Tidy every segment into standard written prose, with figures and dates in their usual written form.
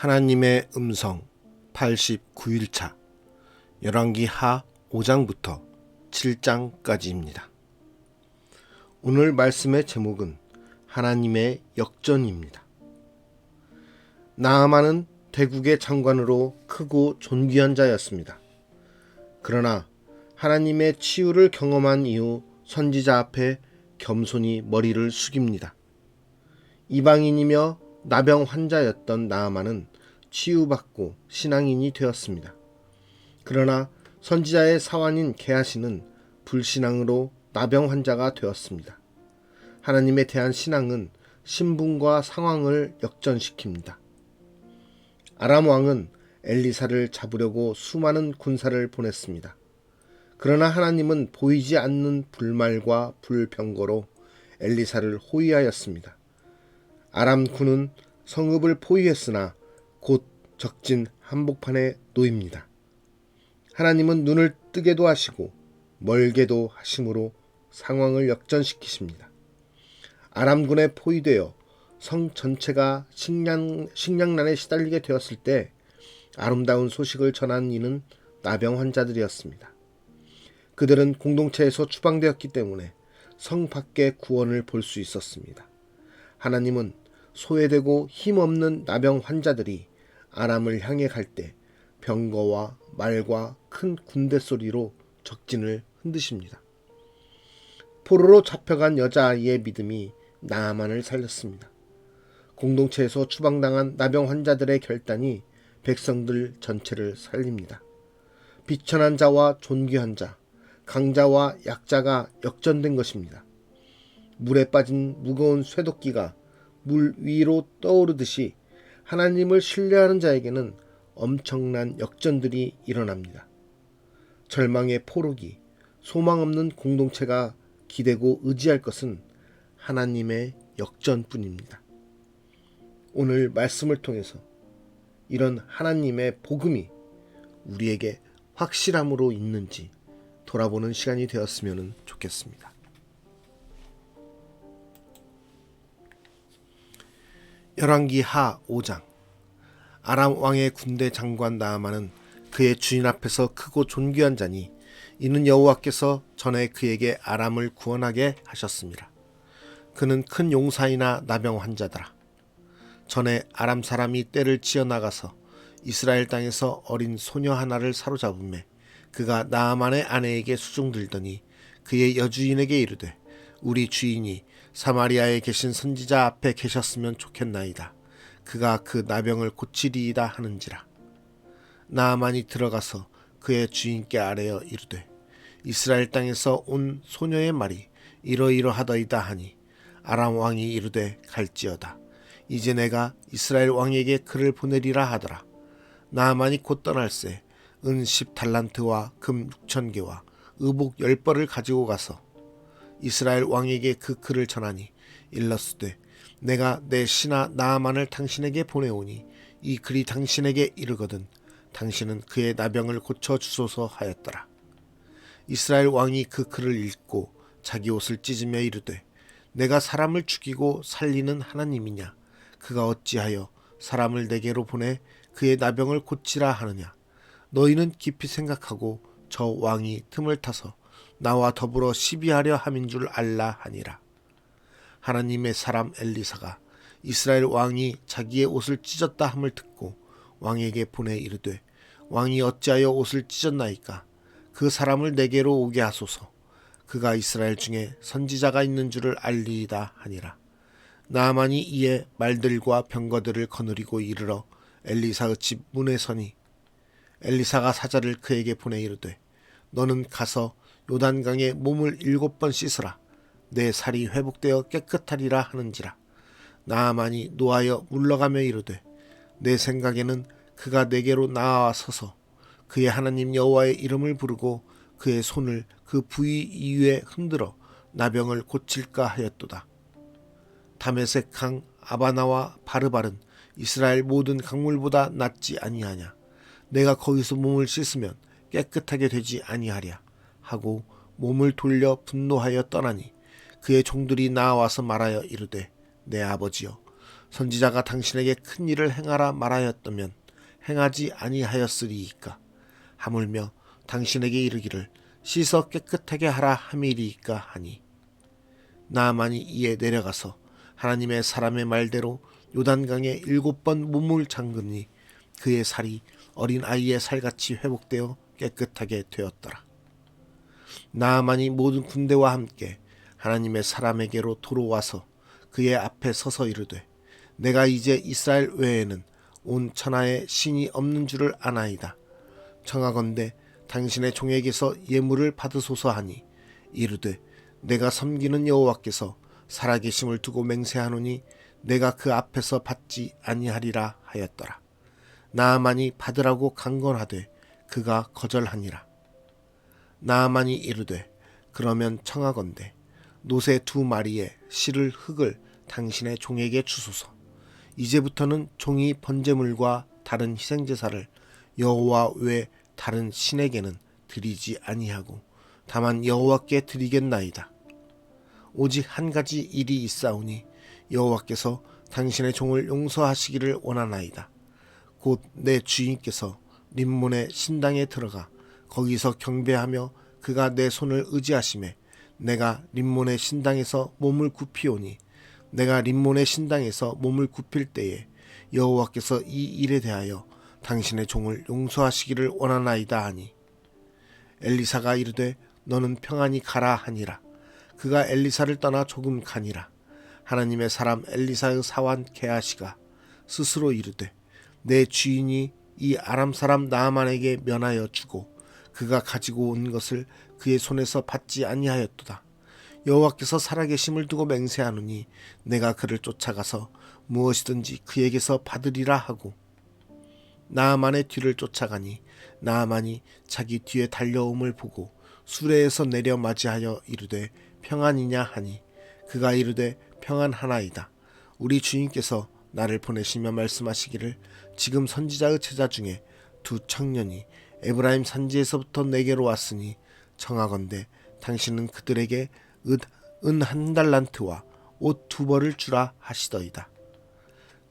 하나님의 음성 89일차 열왕기 하 5장부터 7장까지입니다. 오늘 말씀의 제목은 하나님의 역전입니다. 나아만은 대국의 장관으로 크고 존귀한 자였습니다. 그러나 하나님의 치유를 경험한 이후 선지자 앞에 겸손히 머리를 숙입니다. 이방인이며 나병 환자였던 나아만은 치유받고 신앙인이 되었습니다. 그러나 선지자의 사환인 게하시는 불신앙으로 나병 환자가 되었습니다. 하나님에 대한 신앙은 신분과 상황을 역전시킵니다. 아람 왕은 엘리사를 잡으려고 수많은 군사를 보냈습니다. 그러나 하나님은 보이지 않는 불말과 불병거로 엘리사를 호위하였습니다. 아람 군은 성읍을 포위했으나 곧 적진 한복판에 놓입니다. 하나님은 눈을 뜨게도 하시고 멀게도 하심으로 상황을 역전시키십니다. 아람군에 포위되어 성 전체가 식량난에 시달리게 되었을 때 아름다운 소식을 전한 이는 나병 환자들이었습니다. 그들은 공동체에서 추방되었기 때문에 성 밖의 구원을 볼 수 있었습니다. 하나님은 소외되고 힘없는 나병 환자들이 아람을 향해 갈 때 병거와 말과 큰 군대 소리로 적진을 흔드십니다. 포로로 잡혀간 여자아이의 믿음이 나아만을 살렸습니다. 공동체에서 추방당한 나병 환자들의 결단이 백성들 전체를 살립니다. 비천한 자와 존귀한 자, 강자와 약자가 역전된 것입니다. 물에 빠진 무거운 쇠도끼가 물 위로 떠오르듯이 하나님을 신뢰하는 자에게는 엄청난 역전들이 일어납니다. 절망의 포로기, 소망 없는 공동체가 기대고 의지할 것은 하나님의 역전뿐입니다. 오늘 말씀을 통해서 이런 하나님의 복음이 우리에게 확실함으로 있는지 돌아보는 시간이 되었으면 좋겠습니다. 열왕기 하 5장. 아람 왕의 군대 장관 나아만은 그의 주인 앞에서 크고 존귀한 자니 이는 여호와께서 전에 그에게 아람을 구원하게 하셨습니다. 그는 큰 용사이나 나병 환자더라. 전에 아람 사람이 떼를 치어 나가서 이스라엘 땅에서 어린 소녀 하나를 사로잡음에 그가 나아만의 아내에게 수종들더니 그의 여주인에게 이르되 우리 주인이 사마리아에 계신 선지자 앞에 계셨으면 좋겠나이다. 그가 그 나병을 고치리이다 하는지라. 나아만이 들어가서 그의 주인께 아뢰어 이르되 이스라엘 땅에서 온 소녀의 말이 이러이러하더이다 하니 아람 왕이 이르되 갈지어다. 이제 내가 이스라엘 왕에게 그를 보내리라 하더라. 나아만이 곧 떠날새 은 10달란트와 금 6,000개와 의복 10벌을 가지고 가서 이스라엘 왕에게 그 글을 전하니 일렀으되 내가 내 신하 나아만을 당신에게 보내오니 이 글이 당신에게 이르거든 당신은 그의 나병을 고쳐 주소서 하였더라. 이스라엘 왕이 그 글을 읽고 자기 옷을 찢으며 이르되 내가 사람을 죽이고 살리는 하나님이냐? 그가 어찌하여 사람을 내게로 보내 그의 나병을 고치라 하느냐? 너희는 깊이 생각하고 저 왕이 틈을 타서 나와 더불어 시비하려 함인 줄 알라 하니라. 하나님의 사람 엘리사가 이스라엘 왕이 자기의 옷을 찢었다 함을 듣고 왕에게 보내 이르되 왕이 어찌하여 옷을 찢었나이까? 그 사람을 내게로 오게 하소서. 그가 이스라엘 중에 선지자가 있는 줄을 알리이다 하니라. 나아만이 이에 말들과 병거들을 거느리고 이르러 엘리사의 집 문에 서니 엘리사가 사자를 그에게 보내 이르되 너는 가서 요단강에 몸을 7번 씻으라. 내 살이 회복되어 깨끗하리라 하는지라. 나아만이 노하여 물러가며 이르되 내 생각에는 그가 내게로 나와서서 그의 하나님 여호와의 이름을 부르고 그의 손을 그 부위 이위에 흔들어 나병을 고칠까 하였도다. 다메섹 강 아바나와 바르발은 이스라엘 모든 강물보다 낫지 아니하냐. 내가 거기서 몸을 씻으면 깨끗하게 되지 아니하랴 하고 몸을 돌려 분노하여 떠나니 그의 종들이 나와서 말하여 이르되 내 아버지여 선지자가 당신에게 큰 일을 행하라 말하였다면 행하지 아니하였으리이까. 하물며 당신에게 이르기를 씻어 깨끗하게 하라 함이리이까 하니. 나아만이 이에 내려가서 하나님의 사람의 말대로 요단강에 7번 몸을 잠그니 그의 살이 어린 아이의 살같이 회복되어 깨끗하게 되었더라. 나아만이 모든 군대와 함께 하나님의 사람에게로 돌아와서 그의 앞에 서서 이르되 내가 이제 이스라엘 외에는 온 천하에 신이 없는 줄을 아나이다. 청하건대 당신의 종에게서 예물을 받으소서 하니 이르되 내가 섬기는 여호와께서 살아계심을 두고 맹세하노니 내가 그 앞에서 받지 아니하리라 하였더라. 나아만이 받으라고 강건하되 그가 거절하니라. 나아만이 이르되 그러면 청하건대 노새 2마리의 실을 흙을 당신의 종에게 주소서. 이제부터는 종이 번제물과 다른 희생제사를 여호와 외 다른 신에게는 드리지 아니하고 다만 여호와께 드리겠나이다. 오직 한 가지 일이 있사오니 여호와께서 당신의 종을 용서하시기를 원하나이다. 곧 내 주인께서 림몬의 신당에 들어가 거기서 경배하며 그가 내 손을 의지하심에 내가 림몬의 신당에서 몸을 굽히오니 내가 림몬의 신당에서 몸을 굽힐 때에 여호와께서 이 일에 대하여 당신의 종을 용서하시기를 원하나이다 하니 엘리사가 이르되 너는 평안히 가라 하니라. 그가 엘리사를 떠나 조금 가니라. 하나님의 사람 엘리사의 사환 게하시가 스스로 이르되 내 주인이 이 아람 사람 나아만에게 면하여 주고 그가 가지고 온 것을 그의 손에서 받지 아니하였도다. 여호와께서 살아계심을 두고 맹세하노니 내가 그를 쫓아가서 무엇이든지 그에게서 받으리라 하고 나아만의 뒤를 쫓아가니 나아만이 자기 뒤에 달려옴을 보고 수레에서 내려 맞이하여 이르되 평안이냐 하니 그가 이르되 평안하나이다. 우리 주인께서 나를 보내시며 말씀하시기를 지금 선지자의 제자 중에 2 청년이 에브라임 산지에서부터 내게로 왔으니 청하건대 당신은 그들에게 은 1달란트와 옷 2벌을 주라 하시더이다.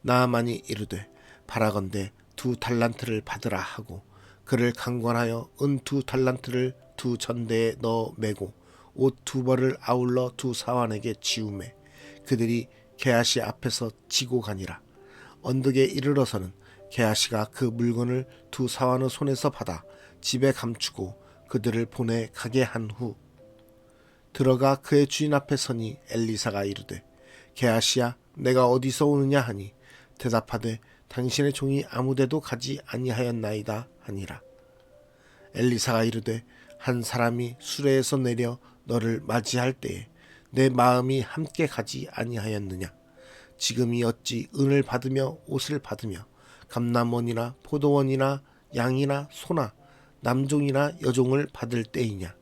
나아만이 이르되 바라건대 2달란트를 받으라 하고 그를 강권하여 은 2달란트를 2 전대에 넣어 매고 옷 2벌을 아울러 2 사환에게 지우매 그들이 게하시 앞에서 지고 가니라. 언덕에 이르러서는 게하시가 그 물건을 2 사환의 손에서 받아 집에 감추고 그들을 보내 가게 한 후 들어가 그의 주인 앞에 서니 엘리사가 이르되 게하시야 내가 어디서 오느냐 하니 대답하되 당신의 종이 아무데도 가지 아니하였나이다 하니라. 엘리사가 이르되 한 사람이 수레에서 내려 너를 맞이할 때에 내 마음이 함께 가지 아니하였느냐. 지금이 어찌 은을 받으며 옷을 받으며 감람원이나 포도원이나 양이나 소나 남종이나 여종을 받을 때이냐.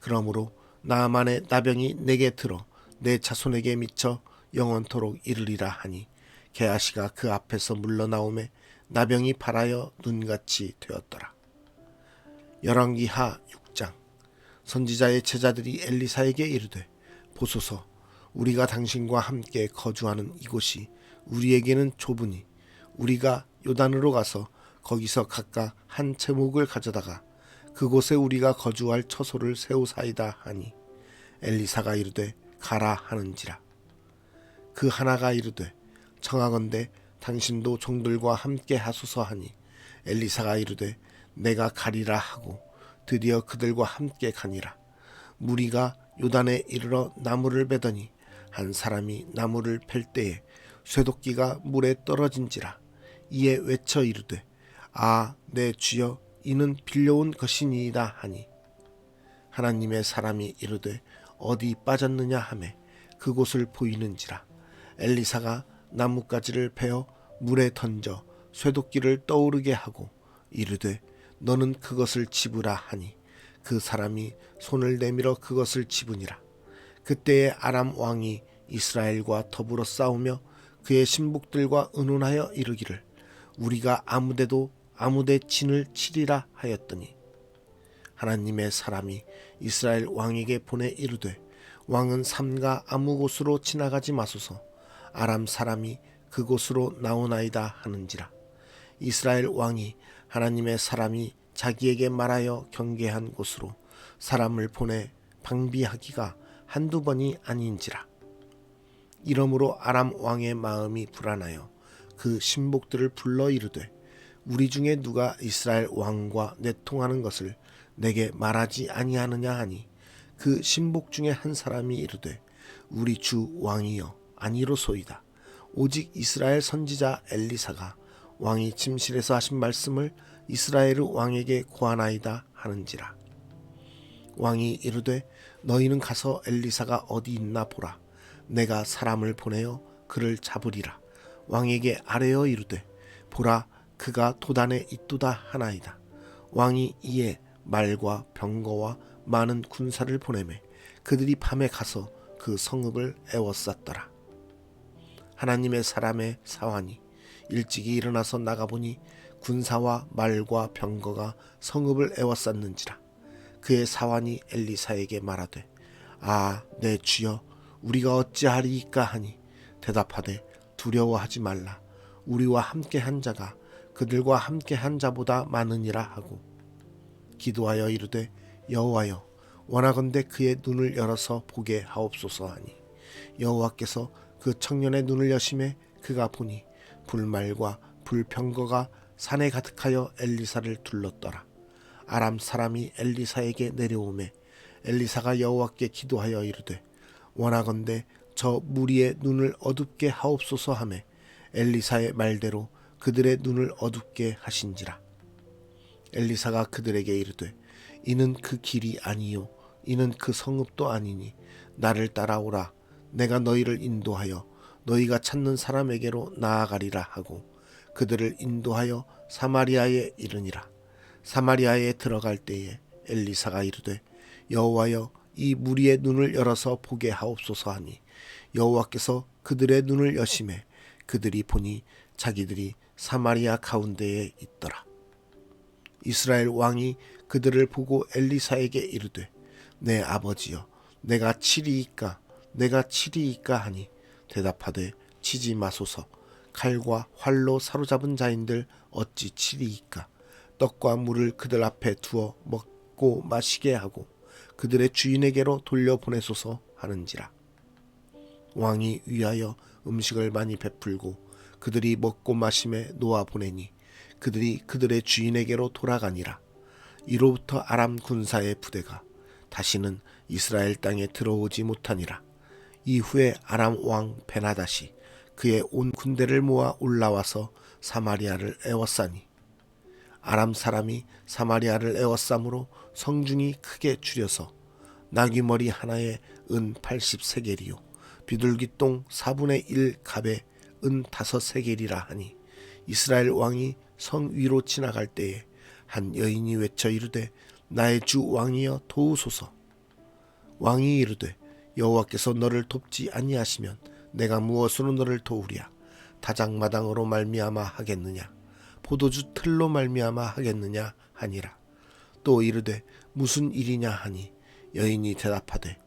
그러므로 나아만의 나병이 내게 들어 내 자손에게 미쳐 영원토록 이르리라 하니 게하시가 그 앞에서 물러나오매 나병이 발하여 눈같이 되었더라. 열왕기하 6장. 선지자의 제자들이 엘리사에게 이르되 보소서 우리가 당신과 함께 거주하는 이곳이 우리에게는 좁으니 우리가 요단으로 가서 거기서 각각 한 제목을 가져다가 그곳에 우리가 거주할 처소를 세우사이다 하니 엘리사가 이르되 가라 하는지라. 그 하나가 이르되 청하건대 당신도 종들과 함께 하소서 하니 엘리사가 이르되 내가 가리라 하고 드디어 그들과 함께 가니라. 무리가 요단에 이르러 나무를 베더니 한 사람이 나무를 펼 때에 쇠도끼가 물에 떨어진지라. 이에 외쳐 이르되 아 내 주여 이는 빌려온 것이니이다 하니 하나님의 사람이 이르되 어디 빠졌느냐 하매 그곳을 보이는지라. 엘리사가 나뭇가지를 베어 물에 던져 쇠도끼를 떠오르게 하고 이르되 너는 그것을 집으라 하니 그 사람이 손을 내밀어 그것을 집으니라. 그때에 아람 왕이 이스라엘과 더불어 싸우며 그의 신복들과 의논하여 이르기를 우리가 아무데 진을 치리라 하였더니 하나님의 사람이 이스라엘 왕에게 보내 이르되 왕은 삼가 아무 곳으로 지나가지 마소서. 아람 사람이 그곳으로 나오나이다 하는지라. 이스라엘 왕이 하나님의 사람이 자기에게 말하여 경계한 곳으로 사람을 보내 방비하기가 한두 번이 아닌지라. 이러므로 아람 왕의 마음이 불안하여 그 신복들을 불러 이르되 우리 중에 누가 이스라엘 왕과 내통하는 것을 내게 말하지 아니하느냐 하니 그 신복 중에 한 사람이 이르되 우리 주 왕이여 아니로소이다. 오직 이스라엘 선지자 엘리사가 왕이 침실에서 하신 말씀을 이스라엘 왕에게 고하나이다 하는지라. 왕이 이르되 너희는 가서 엘리사가 어디 있나 보라. 내가 사람을 보내어 그를 잡으리라. 왕에게 아뢰어 이르되 보라 그가 도단에 있도다 하나이다. 왕이 이에 말과 병거와 많은 군사를 보내매 그들이 밤에 가서 그 성읍을 에워쌌더라. 하나님의 사람의 사환이 일찍이 일어나서 나가보니 군사와 말과 병거가 성읍을 에워쌌는지라. 그의 사환이 엘리사에게 말하되 아 내 주여 우리가 어찌하리이까 하니 대답하되 두려워하지 말라. 우리와 함께 한 자가 그들과 함께 한 자보다 많으니라 하고 기도하여 이르되 여호와여 원하건대 그의 눈을 열어서 보게 하옵소서 하니 여호와께서 그 청년의 눈을 여심해 그가 보니 불말과 불병거가 산에 가득하여 엘리사를 둘렀더라. 아람 사람이 엘리사에게 내려오매 엘리사가 여호와께 기도하여 이르되 원하건대 저 무리의 눈을 어둡게 하옵소서 하매 엘리사의 말대로 그들의 눈을 어둡게 하신지라. 엘리사가 그들에게 이르되 이는 그 길이 아니요 이는 그 성읍도 아니니 나를 따라오라. 내가 너희를 인도하여 너희가 찾는 사람에게로 나아가리라 하고 그들을 인도하여 사마리아에 이르니라. 사마리아에 들어갈 때에 엘리사가 이르되 여호와여 이 무리의 눈을 열어서 보게 하옵소서 하니 여호와께서 그들의 눈을 여심해 그들이 보니 자기들이 사마리아 가운데에 있더라. 이스라엘 왕이 그들을 보고 엘리사에게 이르되 내 아버지여 내가 치리이까 하니 대답하되 치지 마소서. 칼과 활로 사로잡은 자인들 어찌 치리이까. 떡과 물을 그들 앞에 두어 먹고 마시게 하고 그들의 주인에게로 돌려보내소서 하는지라. 왕이 위하여 음식을 많이 베풀고 그들이 먹고 마심에 놓아 보내니 그들이 그들의 주인에게로 돌아가니라. 이로부터 아람 군사의 부대가 다시는 이스라엘 땅에 들어오지 못하니라. 이후에 아람 왕 베나다시 그의 온 군대를 모아 올라와서 사마리아를 에워싸니 아람 사람이 사마리아를 에워싸므로 성중이 크게 줄여서 나귀머리 하나에 은 80세겔이요 비둘기똥 4분의 1 갑에 은 5세겔이라 하니 이스라엘 왕이 성 위로 지나갈 때에 한 여인이 외쳐 이르되 나의 주 왕이여 도우소서. 왕이 이르되 여호와께서 너를 돕지 아니하시면 내가 무엇으로 너를 도우랴. 다장마당으로 말미암아 하겠느냐 포도주 틀로 말미암아 하겠느냐 하니라. 또 이르되 무슨 일이냐 하니 여인이 대답하되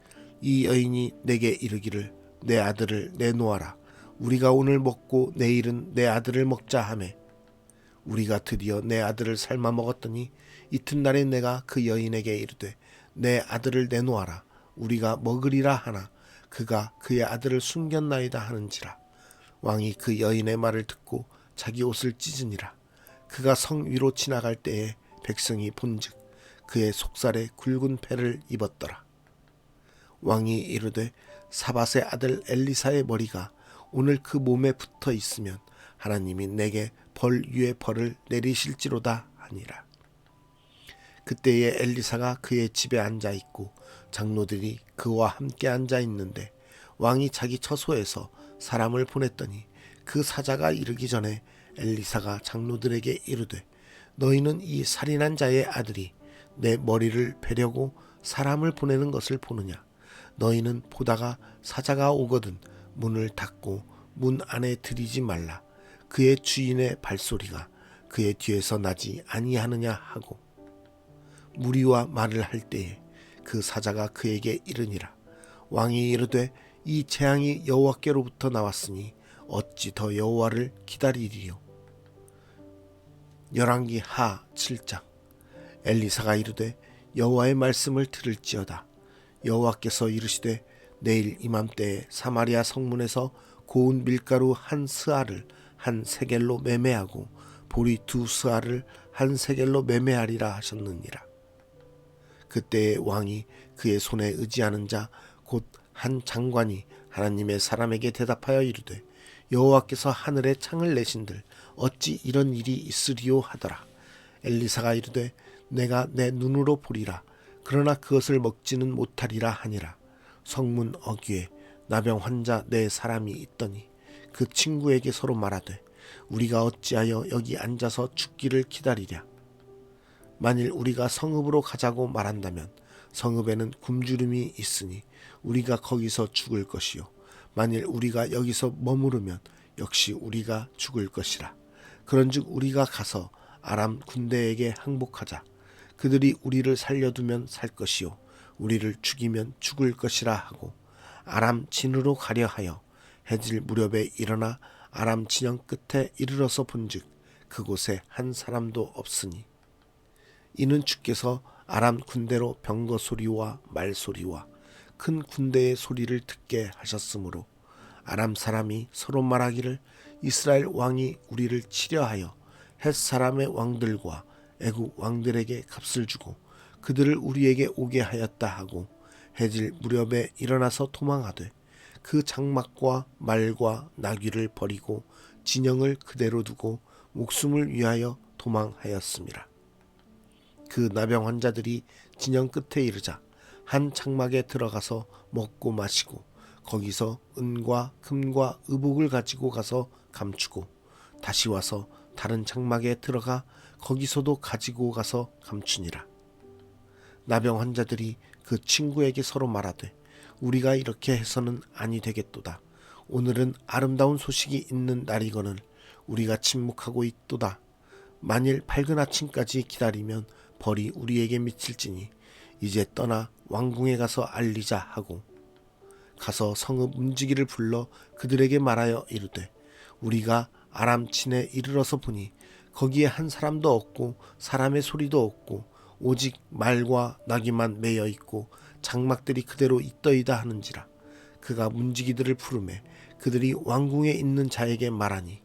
이 여인이 내게 이르기를 내 아들을 내놓아라. 우리가 오늘 먹고 내일은 내 아들을 먹자 하매 우리가 드디어 내 아들을 삶아 먹었더니 이튿날에 내가 그 여인에게 이르되 내 아들을 내놓아라. 우리가 먹으리라 하나 그가 그의 아들을 숨겼나이다 하는지라. 왕이 그 여인의 말을 듣고 자기 옷을 찢으니라. 그가 성 위로 지나갈 때에 백성이 본즉 그의 속살에 굵은 패를 입었더라. 왕이 이르되 사밧의 아들 엘리사의 머리가 오늘 그 몸에 붙어 있으면 하나님이 내게 벌 위에 벌을 내리실지로다 하니라. 그때에 엘리사가 그의 집에 앉아 있고 장로들이 그와 함께 앉아 있는데 왕이 자기 처소에서 사람을 보냈더니 그 사자가 이르기 전에 엘리사가 장로들에게 이르되 너희는 이 살인한 자의 아들이 내 머리를 베려고 사람을 보내는 것을 보느냐. 너희는 보다가 사자가 오거든 문을 닫고 문 안에 들이지 말라. 그의 주인의 발소리가 그의 뒤에서 나지 아니하느냐 하고 무리와 말을 할 때에 그 사자가 그에게 이르니라. 왕이 이르되 이 재앙이 여호와께로부터 나왔으니 어찌 더 여호와를 기다리리요. 열왕기 하 7장. 엘리사가 이르되 여호와의 말씀을 들을지어다. 여호와께서 이르시되 내일 이맘때에 사마리아 성문에서 고운 밀가루 한 스아를 한 세겔로 매매하고 보리 두 스아를 한 세겔로 매매하리라 하셨느니라. 그때에 왕이 그의 손에 의지하는 자 곧 한 장관이 하나님의 사람에게 대답하여 이르되 여호와께서 하늘에 창을 내신들 어찌 이런 일이 있으리요 하더라. 엘리사가 이르되 내가 내 눈으로 보리라. 그러나 그것을 먹지는 못하리라 하니라. 성문 어귀에 나병 환자 네 사람이 있더니 그 친구에게 서로 말하되 우리가 어찌하여 여기 앉아서 죽기를 기다리랴. 만일 우리가 성읍으로 가자고 말한다면 성읍에는 굶주림이 있으니 우리가 거기서 죽을 것이요 만일 우리가 여기서 머무르면 역시 우리가 죽을 것이라. 그런즉 우리가 가서 아람 군대에게 항복하자. 그들이 우리를 살려두면 살 것이요 우리를 죽이면 죽을 것이라 하고 아람 진으로 가려 하여 해질 무렵에 일어나 아람 진영 끝에 이르러서 본즉 그곳에 한 사람도 없으니 이는 주께서 아람 군대로 병거 소리와 말 소리와 큰 군대의 소리를 듣게 하셨으므로 아람 사람이 서로 말하기를 이스라엘 왕이 우리를 치려하여 헷 사람의 왕들과 애국 왕들에게 값을 주고 그들을 우리에게 오게 하였다 하고 해질 무렵에 일어나서 도망하되 그 장막과 말과 나귀를 버리고 진영을 그대로 두고 목숨을 위하여 도망하였습니다. 그 나병 환자들이 진영 끝에 이르자 한 장막에 들어가서 먹고 마시고 거기서 은과 금과 의복을 가지고 가서 감추고 다시 와서 다른 장막에 들어가 거기서도 가지고 가서 감추니라. 나병 환자들이 그 친구에게 서로 말하되 우리가 이렇게 해서는 아니 되겠도다. 오늘은 아름다운 소식이 있는 날이거늘 우리가 침묵하고 있도다. 만일 밝은 아침까지 기다리면 벌이 우리에게 미칠지니 이제 떠나 왕궁에 가서 알리자 하고 가서 성읍 문지기를 불러 그들에게 말하여 이르되 우리가 아람 진에 이르러서 보니 거기에 한 사람도 없고 사람의 소리도 없고 오직 말과 나귀만 매여 있고 장막들이 그대로 있더이다 하는지라. 그가 문지기들을 부르매 그들이 왕궁에 있는 자에게 말하니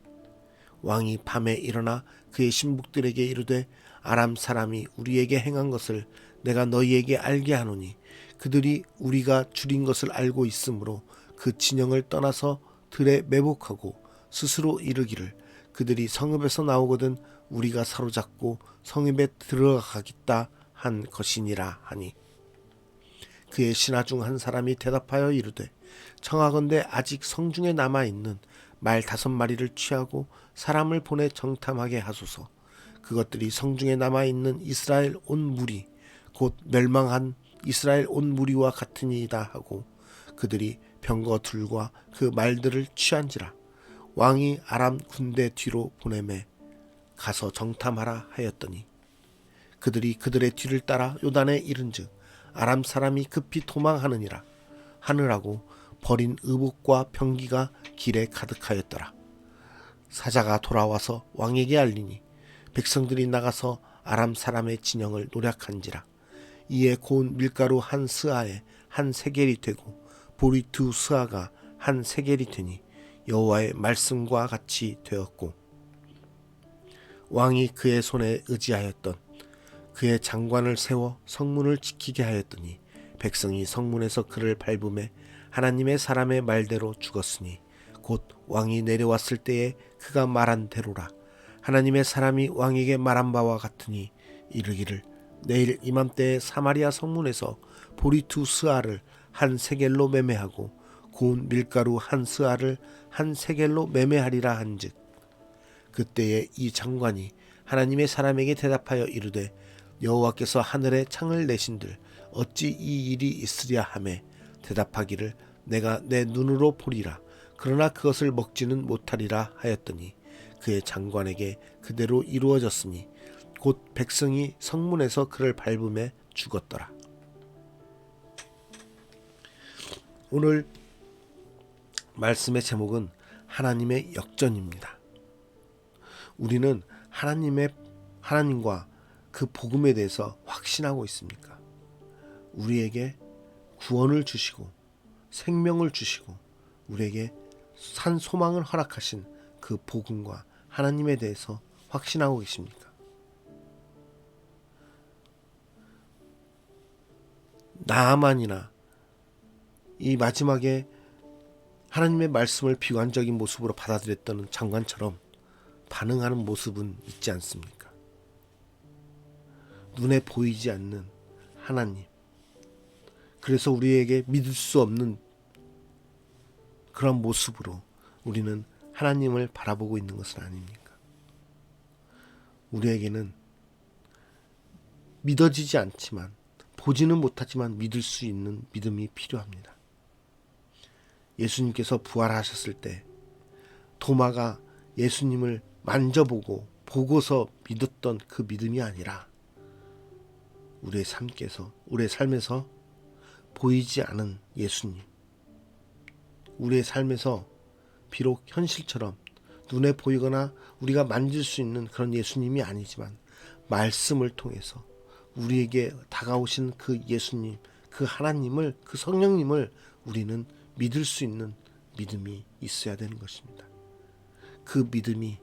왕이 밤에 일어나 그의 신복들에게 이르되 아람 사람이 우리에게 행한 것을 내가 너희에게 알게 하노니 그들이 우리가 줄인 것을 알고 있으므로 그 진영을 떠나서 들에 매복하고 스스로 이르기를 그들이 성읍에서 나오거든 우리가 사로잡고 성읍에 들어가겠다 한 것이니라 하니 그의 신하 중 한 사람이 대답하여 이르되 청하건대 아직 성중에 남아있는 말 5마리를 취하고 사람을 보내 정탐하게 하소서. 그것들이 성중에 남아있는 이스라엘 온 무리 곧 멸망한 이스라엘 온 무리와 같으니이다 하고 그들이 병거 둘과 그 말들을 취한지라. 왕이 아람 군대 뒤로 보내매 가서 정탐하라 하였더니 그들이 그들의 뒤를 따라 요단에 이른즉 아람 사람이 급히 도망하느니라. 하느라고 버린 의복과 병기가 길에 가득하였더라. 사자가 돌아와서 왕에게 알리니 백성들이 나가서 아람 사람의 진영을 노략한지라. 이에 고운 밀가루 한 스아에 한 세겔이 되고 보리 두 스아가 한 세겔이 되니 여호와의 말씀과 같이 되었고 왕이 그의 손에 의지하였던 그의 장관을 세워 성문을 지키게 하였더니 백성이 성문에서 그를 밟음에 하나님의 사람의 말대로 죽었으니 곧 왕이 내려왔을 때에 그가 말한 대로라. 하나님의 사람이 왕에게 말한 바와 같으니 이르기를 내일 이맘때에 사마리아 성문에서 보리 두 스아를 한 세겔로 매매하고 고운 밀가루 한 스아를 한 세겔로 매매하리라 한즉 그때에 이 장관이 하나님의 사람에게 대답하여 이르되 여호와께서 하늘에 창을 내신들 어찌 이 일이 있으랴 하매 대답하기를 내가 내 눈으로 보리라. 그러나 그것을 먹지는 못하리라 하였더니 그의 장관에게 그대로 이루어졌으니 곧 백성이 성문에서 그를 밟음에 죽었더라. 오늘 말씀의 제목은 하나님의 역전입니다. 우리는 하나님과 그 복음에 대해서 확신하고 있습니까? 우리에게 구원을 주시고 생명을 주시고 우리에게 산 소망을 허락하신 그 복음과 하나님에 대해서 확신하고 계십니까? 나아만이나 이 마지막에 하나님의 말씀을 비관적인 모습으로 받아들였던 장관처럼 반응하는 모습은 있지 않습니까? 눈에 보이지 않는 하나님, 그래서 우리에게 믿을 수 없는 그런 모습으로 우리는 하나님을 바라보고 있는 것은 아닙니까? 우리에게는 믿어지지 않지만, 보지는 못하지만 믿을 수 있는 믿음이 필요합니다. 예수님께서 부활하셨을 때 도마가 예수님을 만져보고 보고서 믿었던 그 믿음이 아니라 우리의 삶에서 보이지 않은 예수님, 우리의 삶에서 비록 현실처럼 눈에 보이거나 우리가 만질 수 있는 그런 예수님이 아니지만 말씀을 통해서 우리에게 다가오신 그 예수님, 그 하나님을, 그 성령님을 우리는 믿을 수 있는 믿음이 있어야 되는 것입니다. 그 믿음이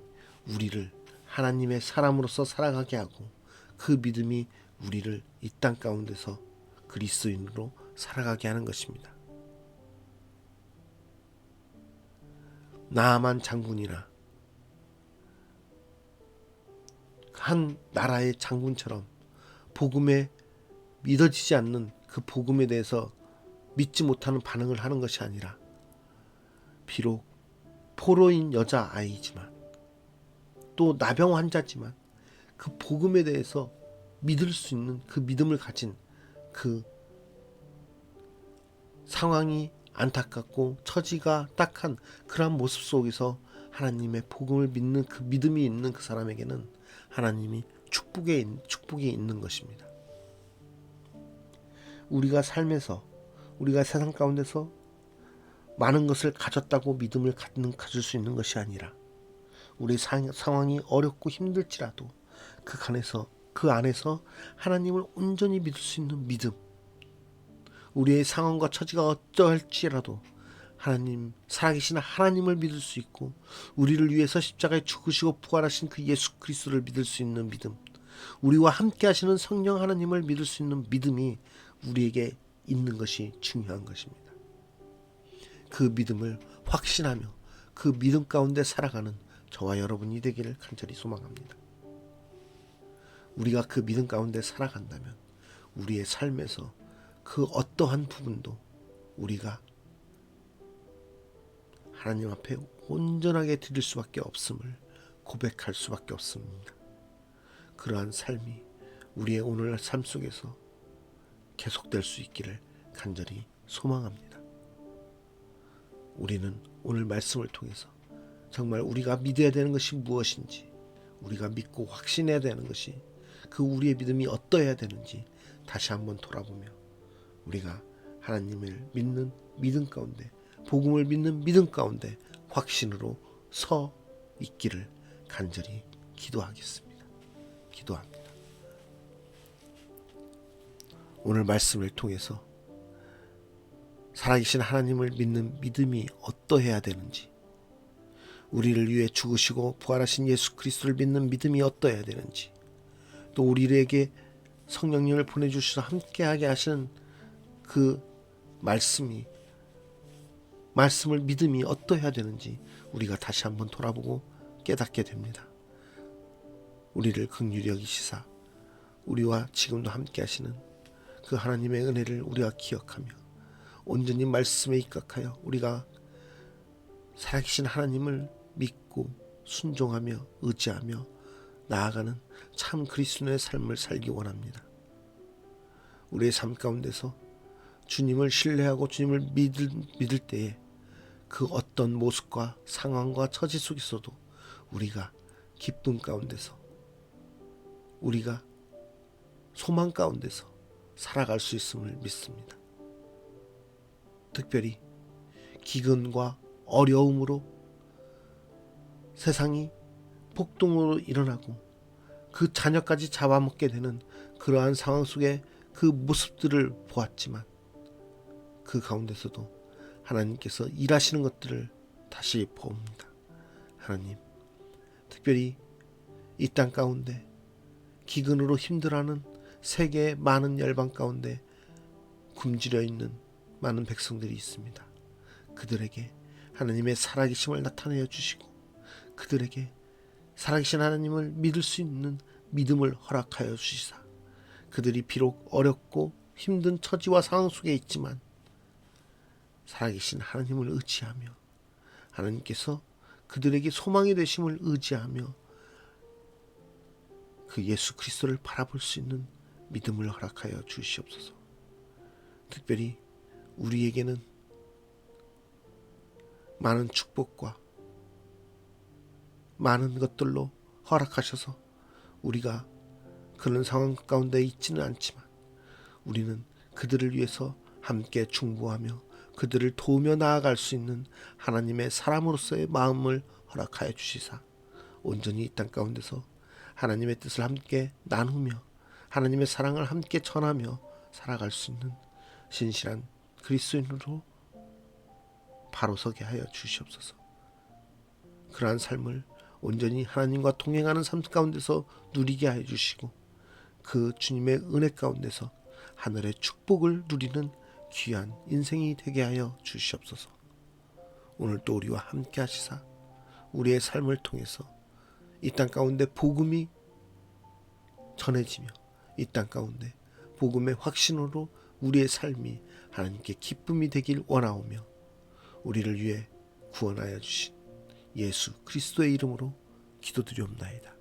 우리를 하나님의 사람으로서 살아가게 하고 그 믿음이 우리를 이 땅 가운데서 그리스도인으로 살아가게 하는 것입니다. 나아만 장군이나 한 나라의 장군처럼 복음에 믿어지지 않는 그 복음에 대해서 믿지 못하는 반응을 하는 것이 아니라 비록 포로인 여자아이지만 또 나병 환자지만 그 복음에 대해서 믿을 수 있는 그 믿음을 가진 그 상황이 안타깝고 처지가 딱한 그러한 모습 속에서 하나님의 복음을 믿는 그 믿음이 있는 그 사람에게는 하나님이 축복이 있는 것입니다. 우리가 삶에서, 우리가 세상 가운데서 많은 것을 가졌다고 믿음을 가질 수 있는 것이 아니라 우리 상황이 어렵고 힘들지라도 그 안에서 하나님을 온전히 믿을 수 있는 믿음, 우리의 상황과 처지가 어떠할지라도 하나님, 살아계신 하나님을 믿을 수 있고 우리를 위해서 십자가에 죽으시고 부활하신 그 예수 그리스도를 믿을 수 있는 믿음, 우리와 함께 하시는 성령 하나님을 믿을 수 있는 믿음이 우리에게 있는 것이 중요한 것입니다. 그 믿음을 확신하며 그 믿음 가운데 살아가는 저와 여러분이 되기를 간절히 소망합니다. 우리가 그 믿음 가운데 살아간다면 우리의 삶에서 그 어떠한 부분도 우리가 하나님 앞에 온전하게 드릴 수밖에 없음을 고백할 수밖에 없습니다. 그러한 삶이 우리의 오늘날 삶 속에서 계속될 수 있기를 간절히 소망합니다. 우리는 오늘 말씀을 통해서 정말 우리가 믿어야 되는 것이 무엇인지, 우리가 믿고 확신해야 되는 것이, 그 우리의 믿음이 어떠해야 되는지 다시 한번 돌아보며 우리가 하나님을 믿는 믿음 가운데, 복음을 믿는 믿음 가운데 확신으로 서 있기를 간절히 기도하겠습니다. 기도합니다. 오늘 말씀을 통해서 살아계신 하나님을 믿는 믿음이 어떠해야 되는지, 우리를 위해 죽으시고 부활하신 예수 그리스도를 믿는 믿음이 어떠해야 되는지, 또 우리에게 성령님을 보내주셔서 함께하게 하시는 그 말씀을 믿음이 어떠해야 되는지 우리가 다시 한번 돌아보고 깨닫게 됩니다. 우리를 긍휼히 여기시사 우리와 지금도 함께 하시는 그 하나님의 은혜를 우리가 기억하며 온전히 말씀에 입각하여 우리가 살아계신 하나님을 믿고 순종하며 의지하며 나아가는 참 그리스도의 삶을 살기 원합니다. 우리의 삶 가운데서 주님을 신뢰하고 주님을 믿을 때에 그 어떤 모습과 상황과 처지 속에서도 우리가 기쁨 가운데서, 우리가 소망 가운데서 살아갈 수 있음을 믿습니다. 특별히 기근과 어려움으로 세상이 폭동으로 일어나고 그 자녀까지 잡아먹게 되는 그러한 상황 속에 그 모습들을 보았지만 그 가운데서도 하나님께서 일하시는 것들을 다시 봅니다. 하나님, 특별히 이 땅 가운데 기근으로 힘들어하는 세계의 많은 열방 가운데 굶주려 있는 많은 백성들이 있습니다. 그들에게 하나님의 살아계심을 나타내어 주시고 그들에게 살아계신 하나님을 믿을 수 있는 믿음을 허락하여 주시사 그들이 비록 어렵고 힘든 처지와 상황 속에 있지만 살아계신 하나님을 의지하며 하나님께서 그들에게 소망이 되심을 의지하며 그 예수 그리스도를 바라볼 수 있는 믿음을 허락하여 주시옵소서. 특별히 우리에게는 많은 축복과 많은 것들로 허락하셔서 우리가 그런 상황 가운데 있지는 않지만 우리는 그들을 위해서 함께 중보하며 그들을 도우며 나아갈 수 있는 하나님의 사람으로서의 마음을 허락하여 주시사 온전히 이 땅 가운데서 하나님의 뜻을 함께 나누며 하나님의 사랑을 함께 전하며 살아갈 수 있는 신실한 그리스도인으로 바로 서게 하여 주시옵소서. 그러한 삶을 온전히 하나님과 동행하는 삶 가운데서 누리게 하여 주시고 그 주님의 은혜 가운데서 하늘의 축복을 누리는 귀한 인생이 되게 하여 주시옵소서. 오늘 또 우리와 함께 하시사 우리의 삶을 통해서 이 땅 가운데 복음이 전해지며 이 땅 가운데 복음의 확신으로 우리의 삶이 하나님께 기쁨이 되길 원하오며 우리를 위해 구원하여 주신 예수 그리스도의 이름으로 기도드리옵나이다.